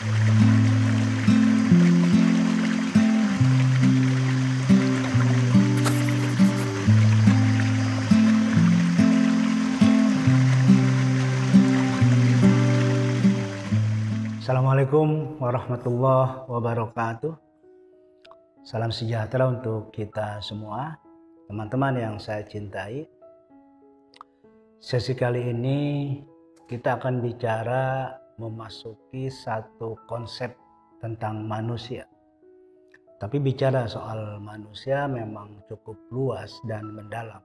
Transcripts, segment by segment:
Assalamualaikum warahmatullahi wabarakatuh. Salam sejahtera untuk kita semua, teman-teman yang saya cintai. Sesi kali ini kita akan bicara memasuki satu konsep tentang manusia. Tapi bicara soal manusia memang cukup luas dan mendalam.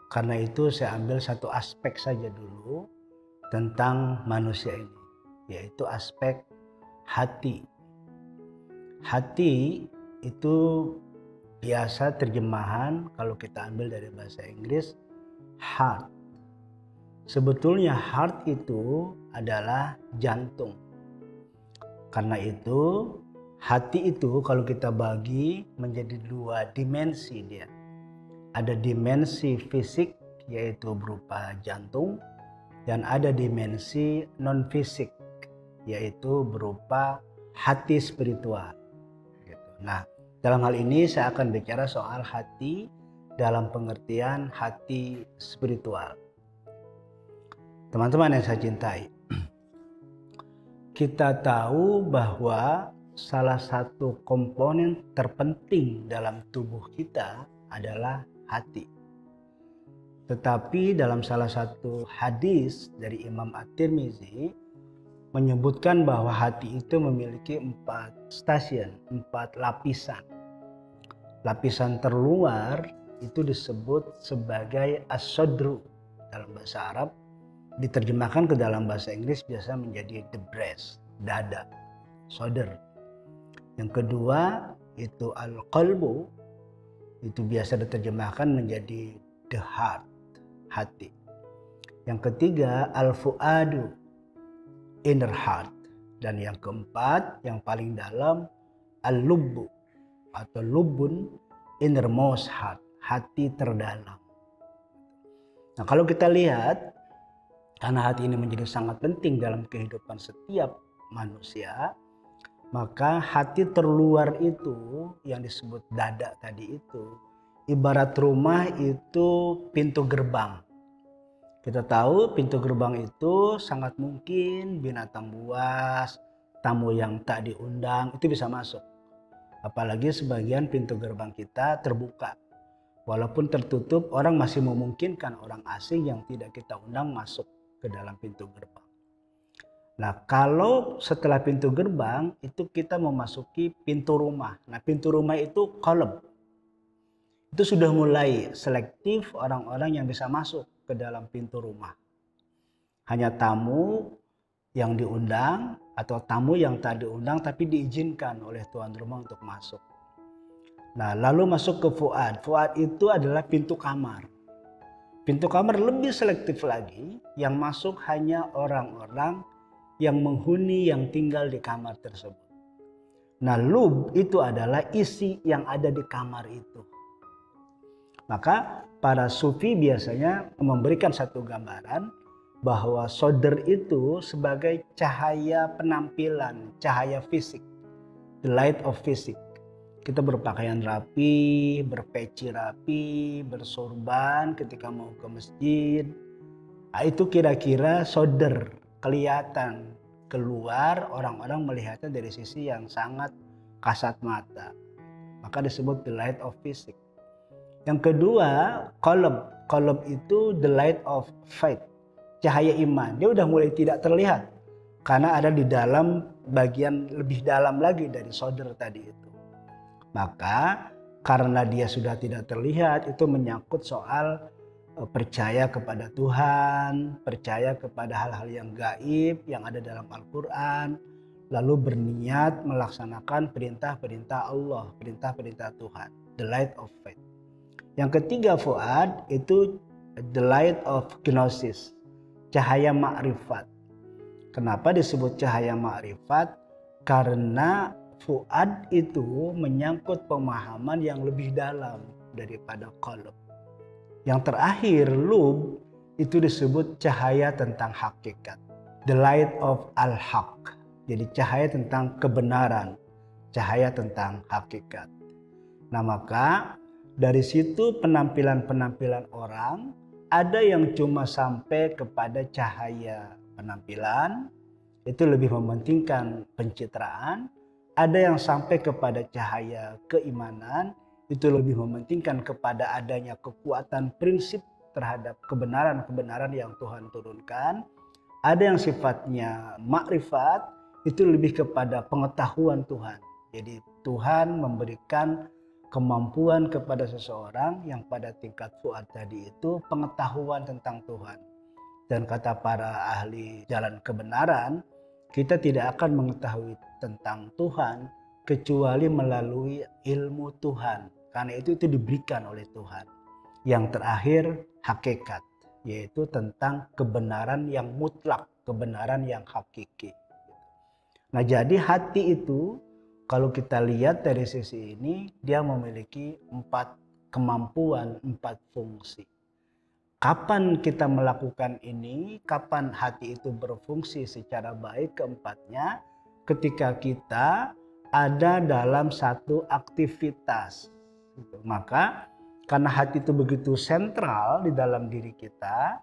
Karena itu saya ambil satu aspek saja dulu tentang manusia ini, yaitu aspek hati. Hati itu biasa terjemahan kalau kita ambil dari bahasa Inggris heart. Sebetulnya heart itu adalah jantung. Karena itu hati itu kalau kita bagi menjadi dua dimensi dia. Ada dimensi fisik yaitu berupa jantung, dan ada dimensi non fisik yaitu berupa hati spiritual. Nah, dalam hal ini saya akan bicara soal hati dalam pengertian hati spiritual. Teman-teman yang saya cintai, kita tahu bahwa salah satu komponen terpenting dalam tubuh kita adalah hati. Tetapi dalam salah satu hadis dari Imam At-Tirmizi menyebutkan bahwa hati itu memiliki 4 stasiun, 4 lapisan. Lapisan terluar itu disebut sebagai as-sadru dalam bahasa Arab. Diterjemahkan ke dalam bahasa Inggris biasa menjadi the breast, dada, shoulder. Yang kedua itu al-qalbu, itu biasa diterjemahkan menjadi the heart, hati. Yang ketiga al-fuadu, inner heart. Dan yang keempat, yang paling dalam, al-lubbu atau lubun, innermost heart, hati terdalam. Nah, kalau kita lihat, karena hati ini menjadi sangat penting dalam kehidupan setiap manusia, maka hati terluar itu yang disebut dada tadi itu, ibarat rumah itu pintu gerbang. Kita tahu pintu gerbang itu sangat mungkin binatang buas, tamu yang tak diundang itu bisa masuk. Apalagi sebagian pintu gerbang kita terbuka. Walaupun tertutup, orang masih memungkinkan orang asing yang tidak kita undang masuk ke dalam pintu gerbang. Nah, kalau setelah pintu gerbang itu kita memasuki pintu rumah. Nah, pintu rumah itu qalb. Itu sudah mulai selektif orang-orang yang bisa masuk ke dalam pintu rumah. Hanya tamu yang diundang atau tamu yang tak diundang tapi diizinkan oleh tuan rumah untuk masuk. Nah, lalu masuk ke fuad. Fuad itu adalah pintu kamar. Pintu kamar lebih selektif lagi, yang masuk hanya orang-orang yang menghuni yang tinggal di kamar tersebut. Nah, lub itu adalah isi yang ada di kamar itu. Maka para sufi biasanya memberikan satu gambaran bahwa sodr itu sebagai cahaya penampilan, cahaya fisik, the light of physics. Kita berpakaian rapi, berpeci rapi, bersorban ketika mau ke masjid. Nah, itu kira-kira sodr, kelihatan keluar, orang-orang melihatnya dari sisi yang sangat kasat mata. Maka disebut the light of physics. Yang kedua, qalb. Qalb itu the light of faith, cahaya iman. Dia udah mulai tidak terlihat karena ada di dalam bagian lebih dalam lagi dari sodr tadi itu. Maka karena dia sudah tidak terlihat, itu menyangkut soal percaya kepada Tuhan, percaya kepada hal-hal yang gaib yang ada dalam Al-Quran, lalu berniat melaksanakan perintah-perintah Allah, perintah-perintah Tuhan, the light of faith. Yang ketiga fuad itu the light of gnosis, cahaya makrifat. Kenapa disebut cahaya makrifat? Karena fuad itu menyangkut pemahaman yang lebih dalam daripada qalb. Yang terakhir lub itu disebut cahaya tentang hakikat, the light of al-haq. Jadi cahaya tentang kebenaran, cahaya tentang hakikat. Nah maka dari situ penampilan-penampilan orang ada yang cuma sampai kepada cahaya penampilan, itu lebih mementingkan pencitraan. Ada yang sampai kepada cahaya keimanan, itu lebih mementingkan kepada adanya kekuatan prinsip terhadap kebenaran-kebenaran yang Tuhan turunkan. Ada yang sifatnya makrifat, itu lebih kepada pengetahuan Tuhan. Jadi Tuhan memberikan kemampuan kepada seseorang yang pada tingkat fuad tadi itu pengetahuan tentang Tuhan. Dan kata para ahli jalan kebenaran, kita tidak akan mengetahui tentang Tuhan kecuali melalui ilmu Tuhan. Karena itu diberikan oleh Tuhan. Yang terakhir hakikat, yaitu tentang kebenaran yang mutlak, kebenaran yang hakiki. Nah jadi hati itu kalau kita lihat dari sisi ini, dia memiliki 4 kemampuan, 4 fungsi. Kapan kita melakukan ini, kapan hati itu berfungsi secara baik keempatnya, ketika kita ada dalam satu aktivitas. Maka karena hati itu begitu sentral di dalam diri kita,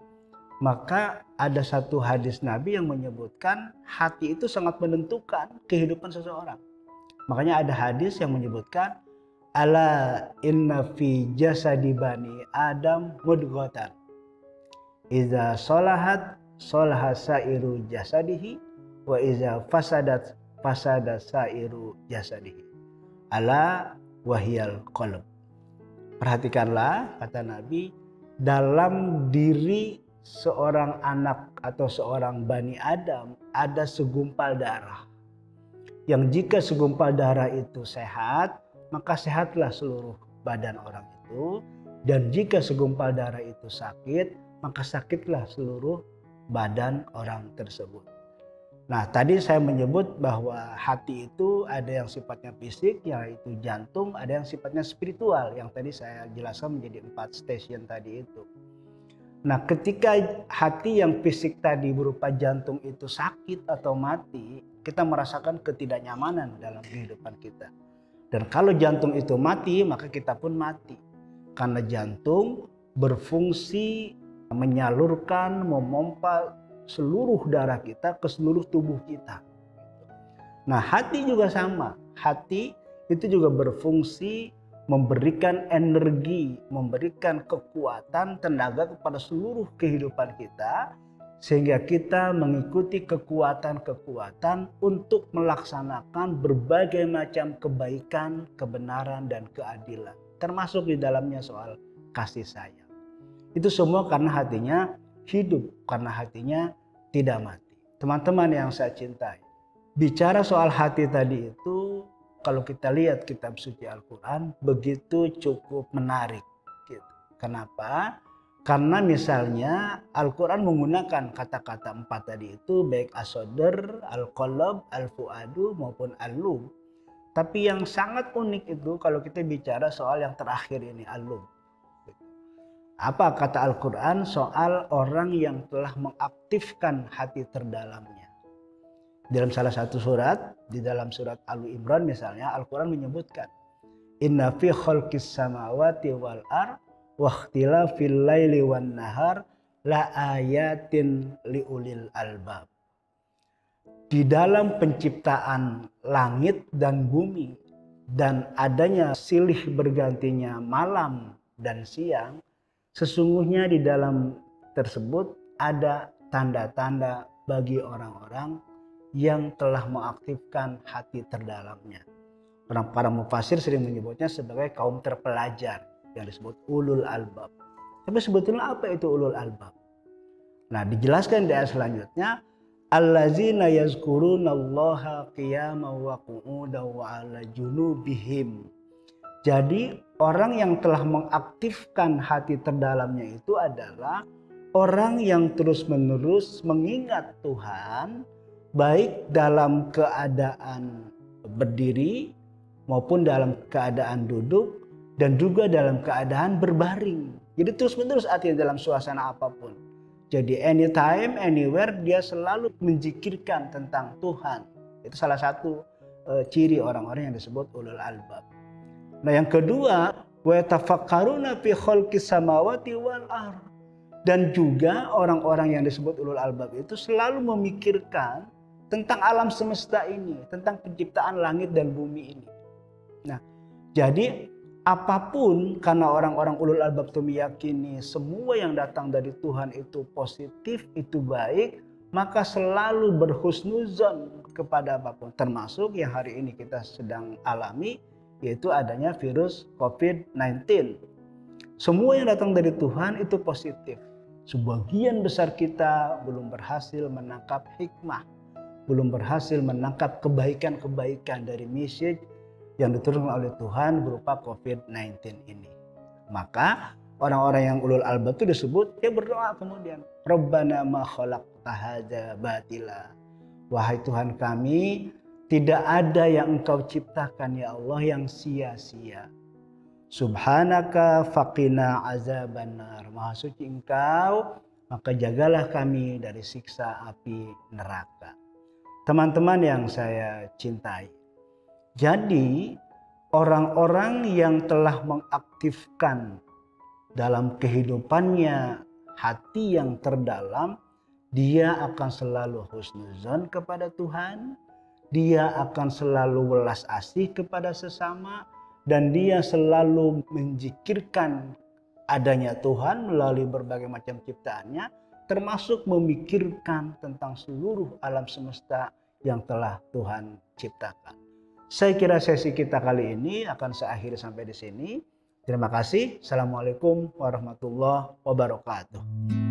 maka ada satu hadis Nabi yang menyebutkan hati itu sangat menentukan kehidupan seseorang. Makanya ada hadis yang menyebutkan ala inna fi jasadi bani Adam mudghatan iza solahat solaha sairu jasadihi wa iza fasadat fasada sairu jasadihi ala wahiyal qalb. Perhatikanlah kata Nabi, dalam diri seorang anak atau seorang Bani Adam ada segumpal darah. Yang jika segumpal darah itu sehat, maka sehatlah seluruh badan orang itu. Dan jika segumpal darah itu sakit, maka sakitlah seluruh badan orang tersebut. Nah tadi saya menyebut bahwa hati itu ada yang sifatnya fisik, yaitu jantung, ada yang sifatnya spiritual, yang tadi saya jelaskan menjadi 4 stasiun tadi itu. Nah ketika hati yang fisik tadi berupa jantung itu sakit atau mati, kita merasakan ketidaknyamanan dalam kehidupan kita. Dan kalau jantung itu mati, maka kita pun mati. Karena jantung berfungsi menyalurkan, memompa seluruh darah kita ke seluruh tubuh kita. Nah hati juga sama. Hati itu juga berfungsi memberikan energi, memberikan kekuatan, tenaga kepada seluruh kehidupan kita. Sehingga kita mengikuti kekuatan-kekuatan untuk melaksanakan berbagai macam kebaikan, kebenaran, dan keadilan. Termasuk di dalamnya soal kasih sayang. Itu semua karena hatinya hidup, karena hatinya tidak mati. Teman-teman yang saya cintai, bicara soal hati tadi itu, kalau kita lihat kitab suci Al-Quran, begitu cukup menarik. Gitu. Kenapa? Karena misalnya Al-Quran menggunakan kata-kata 4 tadi itu, baik as-sadr, al-qalb, al-fuadu maupun al-lub. Tapi yang sangat unik itu kalau kita bicara soal yang terakhir ini, al-lub. Apa kata Al-Quran soal orang yang telah mengaktifkan hati terdalamnya? Dalam salah satu surat, di dalam surat Al-Imran misalnya, Al-Quran menyebutkan, inna fi khalqis samawati wal ard wa ikhtilafil laili wan nahar la ayatin liulil albab. Di dalam penciptaan langit dan bumi dan adanya silih bergantinya malam dan siang, sesungguhnya di dalam tersebut ada tanda-tanda bagi orang-orang yang telah mengaktifkan hati terdalamnya. Para mufasir sering menyebutnya sebagai kaum terpelajar yang disebut ulul albab. Tapi sebetulnya apa itu ulul albab? Nah dijelaskan di ayat selanjutnya, allazina yazkurunallaha qiyaman wa qu'udan wa 'ala junubihim. Jadi orang yang telah mengaktifkan hati terdalamnya itu adalah orang yang terus-menerus mengingat Tuhan, baik dalam keadaan berdiri maupun dalam keadaan duduk dan juga dalam keadaan berbaring. Jadi terus-menerus artinya dalam suasana apapun. Jadi anytime, anywhere dia selalu menzikirkan tentang Tuhan. Itu salah satu ciri orang-orang yang disebut ulul albab. Nah, yang kedua, wa yatafakkaruna fi khalqis samawati wal ardh. Dan juga orang-orang yang disebut ulul albab itu selalu memikirkan tentang alam semesta ini, tentang penciptaan langit dan bumi ini. Nah, jadi apapun, karena orang-orang ulul albab itu meyakini semua yang datang dari Tuhan itu positif, itu baik, maka selalu berhusnuzon kepada apapun, termasuk yang hari ini kita sedang alami, yaitu adanya virus COVID-19. Semua yang datang dari Tuhan itu positif. Sebagian besar kita belum berhasil menangkap hikmah, belum berhasil menangkap kebaikan-kebaikan dari message yang diturunkan oleh Tuhan berupa COVID-19 ini. Maka orang-orang yang ulul albab itu disebut, dia berdoa kemudian, Rabbana ma khalaqta hadza batila. Wahai Tuhan kami, tidak ada yang Engkau ciptakan ya Allah yang sia-sia. Subhanaka faqina azabannar. Maha suci Engkau, maka jagalah kami dari siksa api neraka. Teman-teman yang saya cintai, jadi orang-orang yang telah mengaktifkan dalam kehidupannya hati yang terdalam, dia akan selalu husnuzon kepada Tuhan, dia akan selalu welas asih kepada sesama, dan dia selalu menzikirkan adanya Tuhan melalui berbagai macam ciptaannya, termasuk memikirkan tentang seluruh alam semesta yang telah Tuhan ciptakan. Saya kira sesi kita kali ini akan saya akhiri sampai di sini. Terima kasih. Assalamualaikum warahmatullahi wabarakatuh.